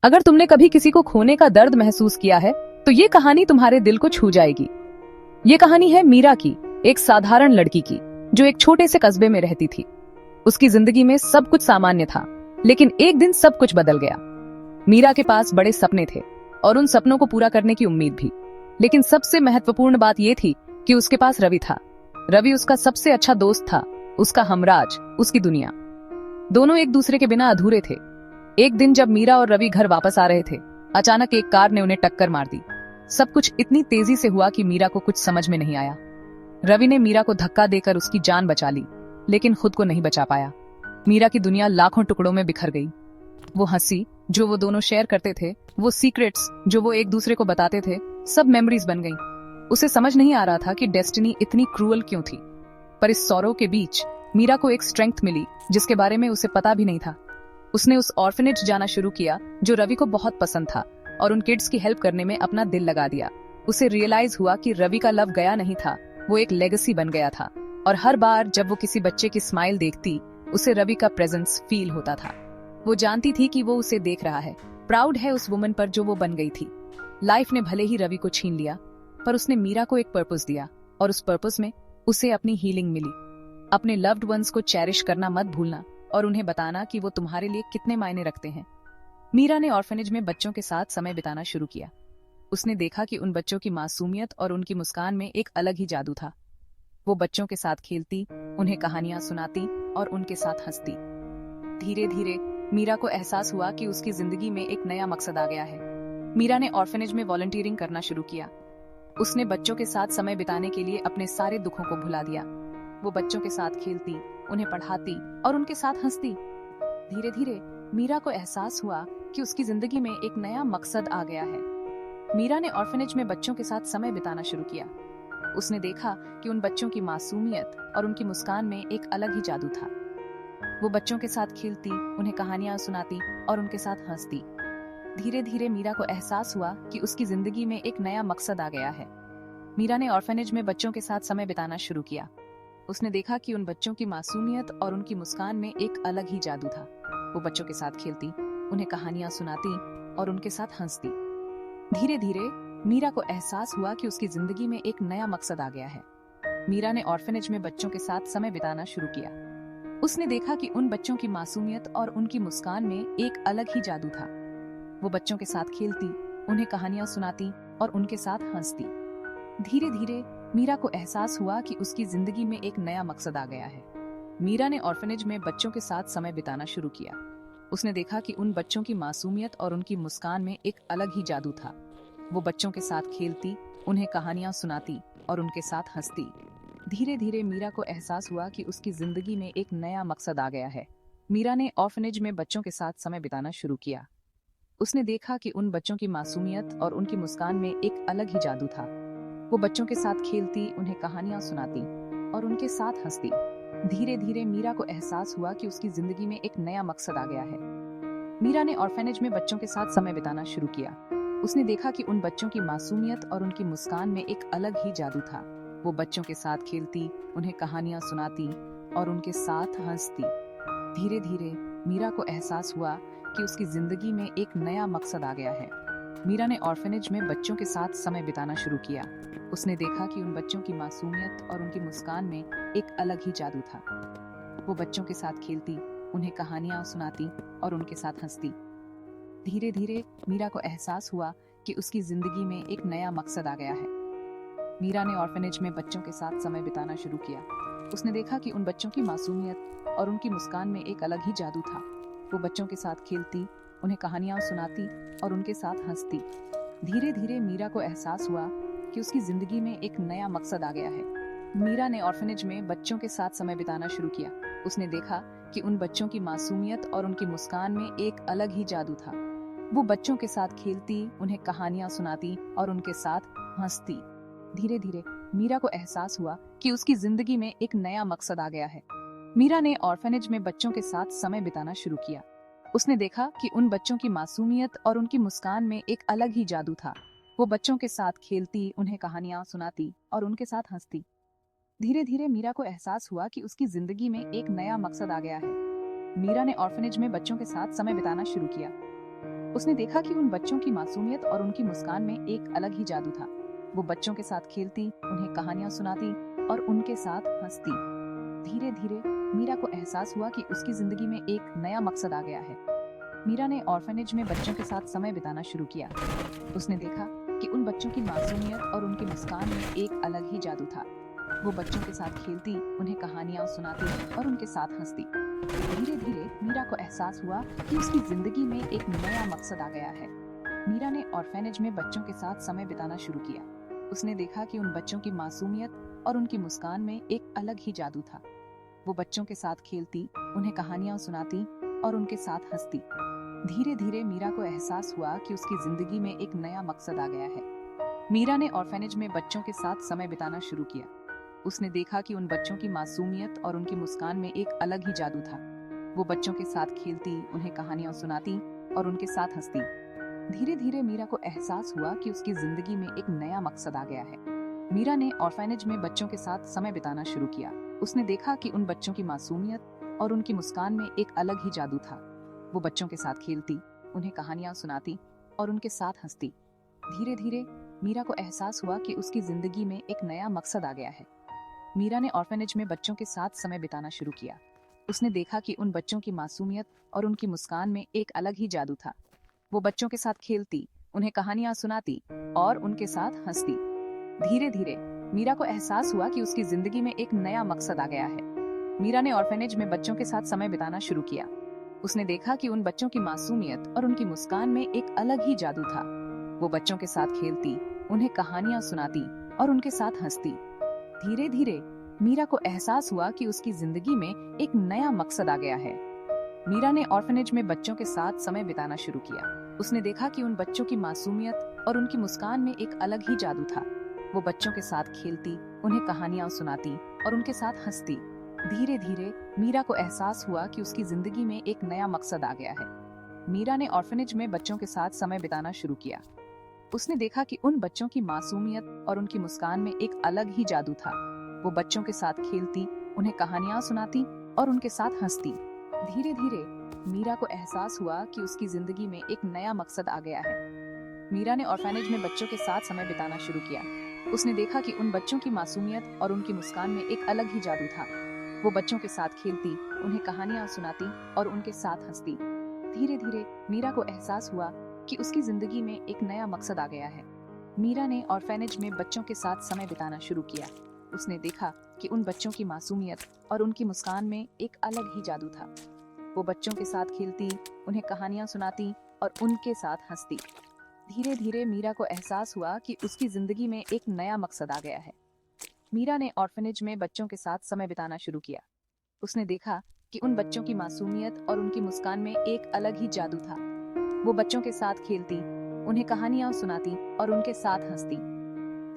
अगर तुमने कभी किसी को खोने का दर्द महसूस किया है तो ये कहानी तुम्हारे दिल को छू जाएगी। ये कहानी है मीरा की, एक साधारण लड़की की जो एक छोटे से कस्बे में रहती थी। उसकी जिंदगी में सब कुछ सामान्य था, लेकिन एक दिन सब कुछ बदल गया। मीरा के पास बड़े सपने थे और उन सपनों को पूरा करने की उम्मीद भी। लेकिन सबसे महत्वपूर्ण बात यह थी कि उसके पास रवि था। रवि उसका सबसे अच्छा दोस्त था, उसका हमराज, उसकी दुनिया। दोनों एक दूसरे के बिना अधूरे थे। एक दिन जब मीरा और रवि घर वापस आ रहे थे, अचानक एक कार ने उन्हें टक्कर मार दी। सब कुछ इतनी तेजी से हुआ कि मीरा को कुछ समझ में नहीं आया। रवि ने मीरा को धक्का देकर उसकी जान बचा ली, लेकिन खुद को नहीं बचा पाया। मीरा की दुनिया लाखों टुकड़ों में बिखर गई। वो हंसी जो वो दोनों शेयर करते थे, वो सीक्रेट्स जो वो एक दूसरे को बताते थे, सब मेमोरीज बन गईं। उसे समझ नहीं आ रहा था कि डेस्टिनी इतनी क्रूअल क्यों थी। पर इस सौरों के बीच मीरा को एक स्ट्रेंथ मिली जिसके बारे में उसे पता भी नहीं था। उसने उस ऑर्फनेज जाना शुरू किया जो रवि को बहुत पसंद था और उन किड्स की हेल्प करने में अपना दिल लगा दिया। उसे रियलाइज हुआ कि रवि का लव गया नहीं था, वो एक लेगेसी बन गया था। और हर बार जब वो किसी बच्चे की स्माइल देखती, उसे रवि का प्रेजेंस फील होता था। वो जानती थी कि वो उसे देख रहा है, प्राउड है उस वुमन पर जो वो बन गई थी। लाइफ ने भले ही रवि को छीन लिया, पर उसने मीरा को एक पर्पस दिया, और उस पर्पस में उसे अपनी हीलिंग मिली। अपने लव्ड वंस को चेरिश करना मत भूलना और उन्हें बताना कि वो तुम्हारे लिए कितने मायने रखते हैं। मीरा ने ऑर्फनेज में बच्चों के साथ समय बिताना शुरू किया। उसने देखा कि उन बच्चों की मासूमियत और उनकी मुस्कान में एक अलग ही जादू था। वो बच्चों के साथ खेलती, उन्हें कहानियां सुनाती और उनके साथ हंसती। धीरे धीरे मीरा को एहसास हुआ कि उसकी जिंदगी में एक नया मकसद आ गया है। मीरा ने ऑर्फनेज में वॉलंटियरिंग करना शुरू किया। उसने बच्चों के साथ समय बिताने के लिए अपने सारे दुखों को भुला दिया। वो बच्चों के साथ खेलती, उन्हें पढ़ाती और उनके साथ हंसती। धीरे धीरे मीरा को एहसास हुआ कि उसकी जिंदगी में एक नया मकसद आ गया है। मीरा ने ऑर्फनेज में बच्चों के साथ समय बिताना शुरू किया। उसने देखा कि उन बच्चों की मासूमियत और उनकी मुस्कान में एक अलग ही जादू था। वो बच्चों के साथ खेलती, उन्हें कहानियां सुनाती और उनके साथ हंसती। धीरे धीरे मीरा को एहसास हुआ कि उसकी जिंदगी में एक नया मकसद आ गया है। मीरा ने ऑर्फनेज में बच्चों के साथ समय बिताना शुरू किया। उसने देखा कि उन बच्चों की मासूमियत और उनकी मुस्कान में एक अलग ही जादू था। वो बच्चों के साथ खेलती, उन्हें कहानियां सुनाती और उनके साथ हंसती। धीरे धीरे मीरा को एहसास हुआ कि उसकी जिंदगी में एक नया मकसद आ गया है। मीरा ने ऑर्फनेज में बच्चों के साथ समय बिताना शुरू किया। उसने देखा कि उन बच्चों की मासूमियत और उनकी मुस्कान में एक अलग ही जादू था। वो बच्चों के साथ खेलती, उन्हें कहानियां सुनाती और उनके साथ हंसती। धीरे धीरे मीरा को एहसास हुआ कि उसकी जिंदगी में एक नया मकसद आ गया है। मीरा ने ऑर्फनेज में बच्चों के साथ समय बिताना शुरू किया। उसने देखा कि उन बच्चों की मासूमियत और उनकी मुस्कान में एक अलग ही जादू था। वो बच्चों के साथ खेलती, उन्हें कहानियां सुनाती और उनके साथ हंसती। धीरे धीरे मीरा को एहसास हुआ कि उसकी जिंदगी में एक नया मकसद आ गया है। मीरा ने ऑर्फनेज में बच्चों के साथ समय बिताना शुरू किया। उसने देखा कि उन बच्चों की मासूमियत और उनकी मुस्कान में एक अलग ही जादू था। वो बच्चों के साथ खेलती, उन्हें कहानियां सुनाती और उनके साथ हंसती। धीरे धीरे मीरा को एहसास हुआ कि उसकी जिंदगी में एक नया मकसद आ गया है। मीरा ने ऑर्फनेज में बच्चों के साथ समय बिताना शुरू किया। उसने देखा कि उन बच्चों की मासूमियत और उनकी मुस्कान में एक अलग ही जादू था। वो बच्चों के साथ खेलती, उन्हें कहानियां सुनाती और उनके साथ हंसती। धीरे धीरे मीरा को एहसास हुआ कि उसकी जिंदगी में एक नया मकसद आ गया है। मीरा ने ऑर्फनेज में बच्चों के साथ समय बिताना शुरू किया। उसने देखा कि उन बच्चों की मासूमियत और उनकी मुस्कान में एक अलग ही जादू था। वो बच्चों के साथ खेलती, उन्हें कहानियां सुनाती और उनके साथ हंसती। धीरे धीरे मीरा को एहसास हुआ कि उसकी जिंदगी में एक नया मकसद आ गया है। मीरा ने ऑर्फनेज में बच्चों के साथ समय बिताना शुरू किया। उसने देखा कि उन बच्चों की मासूमियत और उनकी मुस्कान में एक अलग ही जादू था। वो बच्चों के साथ खेलती, उन्हें कहानियां सुनाती और उनके साथ हंसती। धीरे धीरे मीरा को एहसास हुआ कि उसकी जिंदगी में एक नया मकसद आ गया है। मीरा ने ऑर्फनेज में बच्चों के साथ समय बिताना शुरू किया। उसने देखा कि उन बच्चों की मासूमियत और उनकी मुस्कान में एक अलग ही जादू था। वो बच्चों के साथ खेलती, उन्हें कहानियां सुनाती और उनके साथ हंसती। धीरे धीरे मीरा को एहसास हुआ कि उसकी जिंदगी में एक नया मकसद आ गया है। मीरा ने ऑर्फनेज में बच्चों के साथ समय बिताना शुरू किया। उसने देखा कि उन बच्चों की मासूमियत और उनकी मुस्कान में एक अलग ही जादू था। वो बच्चों के साथ खेलती, उन्हें कहानियां सुनाती और उनके साथ हंसती। धीरे धीरे मीरा को एहसास हुआ कि उसकी जिंदगी में एक नया मकसद आ गया है। मीरा ने ऑर्फनेज में बच्चों के साथ समय बिताना शुरू किया। उसने देखा कि उन बच्चों की मासूमियत और उनकी मुस्कान में एक अलग ही जादू था। वो बच्चों के साथ खेलती, उन्हें कहानियां सुनाती और उनके साथ हंसती। धीरे धीरे मीरा को एहसास हुआ कि उसकी जिंदगी में एक नया मकसद आ गया है। मीरा ने ऑर्फनेज में बच्चों के साथ समय बिताना शुरू किया। उसने देखा कि उन बच्चों की मासूमियत और उनकी मुस्कान में एक अलग ही जादू था। वो बच्चों के साथ खेलती, उन्हें कहानियां सुनाती और उनके साथ हंसती। धीरे धीरे मीरा को एहसास हुआ कि उसकी जिंदगी में एक नया मकसद आ गया है। मीरा ने ऑर्फेनेज में बच्चों के साथ समय बिताना शुरू किया। उसने देखा कि उन बच्चों की मासूमियत और उनकी मुस्कान में एक अलग ही जादू था। वो बच्चों के साथ खेलती, उन्हें कहानियां सुनाती और उनके साथ हंसती। धीरे धीरे मीरा को एहसास हुआ कि उसकी जिंदगी में एक नया मकसद आ गया है। मीरा ने ऑर्फेनेज में बच्चों के साथ समय बिताना शुरू किया। उसने देखा कि उन बच्चों की मासूमियत और उनकी मुस्कान में एक अलग ही जादू था। वो बच्चों के साथ खेलती, उन्हें कहानियां सुनाती और उनके साथ हंसती। धीरे धीरे मीरा को एहसास हुआ कि उसकी जिंदगी में एक नया मकसद आ गया है। मीरा ने ऑर्फेनेज में बच्चों के साथ समय बिताना शुरू किया। उसने देखा कि उन बच्चों की मासूमियत और उनकी मुस्कान में एक अलग ही जादू था। वो बच्चों के साथ खेलती, उन्हें कहानियां सुनाती और उनके साथ हंसती। धीरे धीरे मीरा को एहसास हुआ कि उसकी जिंदगी में एक नया मकसद आ गया है। मीरा ने ऑर्फेनेज में बच्चों के साथ समय बिताना शुरू किया। उसने देखा कि उन बच्चों की मासूमियत और उनकी मुस्कान में एक अलग ही जादू था। वो बच्चों के साथ खेलती, उन्हें कहानियां सुनाती और उनके साथ हंसती। धीरे धीरे मीरा को एहसास हुआ कि उसकी जिंदगी में एक नया मकसद आ गया है। मीरा ने ऑर्फेनेज में बच्चों के साथ समय बिताना शुरू किया। उसने देखा कि उन बच्चों की मासूमियत और उनकी मुस्कान में एक अलग ही जादू था। वो बच्चों के साथ खेलती, उन्हें कहानियां सुनाती और उनके साथ हंसती। धीरे धीरे मीरा को एहसास हुआ कि उसकी जिंदगी में एक नया मकसद आ गया है। मीरा ने ऑर्फेनेज में बच्चों के साथ समय बिताना शुरू किया। उसने देखा कि उन बच्चों की मासूमियत और उनकी मुस्कान में एक अलग ही जादू था। वो बच्चों के साथ खेलती, उन्हें कहानियां सुनाती और उनके साथ हंसती। धीरे धीरे मीरा को एहसास हुआ कि उसकी जिंदगी में एक नया मकसद आ गया है। मीरा ने ऑर्फेनेज में बच्चों के साथ समय बिताना शुरू किया। उसने देखा कि उन बच्चों की मासूमियत और उनकी मुस्कान में एक अलग ही जादू था। वो बच्चों के साथ खेलती, उन्हें कहानियां सुनाती और उनके साथ हंसती। धीरे धीरे मीरा को एहसास हुआ कि उसकी जिंदगी में एक नया मकसद आ गया है। मीरा ने ऑर्फेनेज में बच्चों के साथ समय बिताना शुरू किया। उसने देखा कि उन बच्चों की मासूमियत और उनकी मुस्कान में एक अलग ही जादू था। वो बच्चों के साथ खेलती, उन्हें कहानियां सुनाती और उनके साथ हंसती। धीरे धीरे मीरा को एहसास हुआ कि उसकी जिंदगी में एक नया मकसद आ गया है। मीरा ने ऑर्फेनेज में बच्चों के साथ समय बिताना शुरू किया। उसने देखा कि उन बच्चों की मासूमियत और उनकी मुस्कान में एक अलग ही जादू था। वो बच्चों के साथ खेलती, उन्हें कहानियां सुनाती और उनके साथ हंसती। धीरे धीरे मीरा को एहसास हुआ कि उसकी जिंदगी में एक नया मकसद आ गया है। मीरा ने ऑर्फेनेज में बच्चों के साथ समय बिताना शुरू किया। उसने देखा कि उन बच्चों की मासूमियत और उनकी मुस्कान में एक अलग ही जादू था। वो बच्चों के साथ खेलती, उन्हें कहानियां सुनाती और उनके साथ हंसती।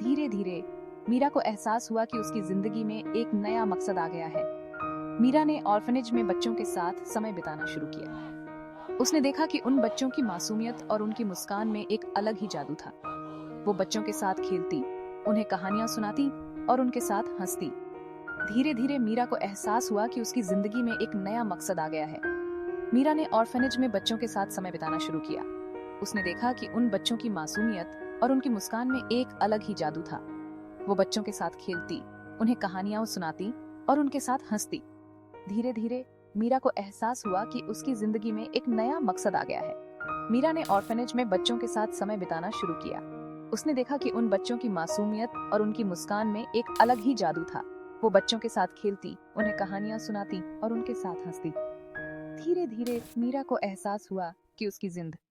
धीरे धीरे मीरा को एहसास हुआ कि उसकी जिंदगी में एक नया मकसद आ गया है। मीरा ने ऑर्फेनेज में बच्चों के साथ समय बिताना शुरू किया। उसने देखा कि उन बच्चों की मासूमियत और उनकी मुस्कान में एक अलग ही जादू था। वो बच्चों के साथ खेलती, उन्हें कहानियां सुनाती और उनके साथ हंसती। धीरे धीरे मीरा को एहसास हुआ कि उसकी जिंदगी में एक नया मकसद आ गया है। मीरा ने ऑर्फेनेज में बच्चों के साथ समय बिताना शुरू किया। उसने देखा कि उन बच्चों की मासूमियत और उनकी मुस्कान में एक अलग ही जादू था। वो बच्चों के साथ खेलती, उन्हें कहानियां सुनाती और उनके साथ हंसती। धीरे धीरे मीरा को एहसास हुआ कि उसकी जिंदगी में एक नया मकसद आ गया है। मीरा ने ऑर्फेनेज में बच्चों के साथ समय बिताना शुरू किया। उसने देखा कि उन बच्चों की मासूमियत और उनकी मुस्कान में एक अलग ही जादू था। वो बच्चों के साथ खेलती, उन्हें कहानियां सुनाती और उनके साथ हंसती। धीरे धीरे मीरा को एहसास हुआ कि उसकी जिंदगी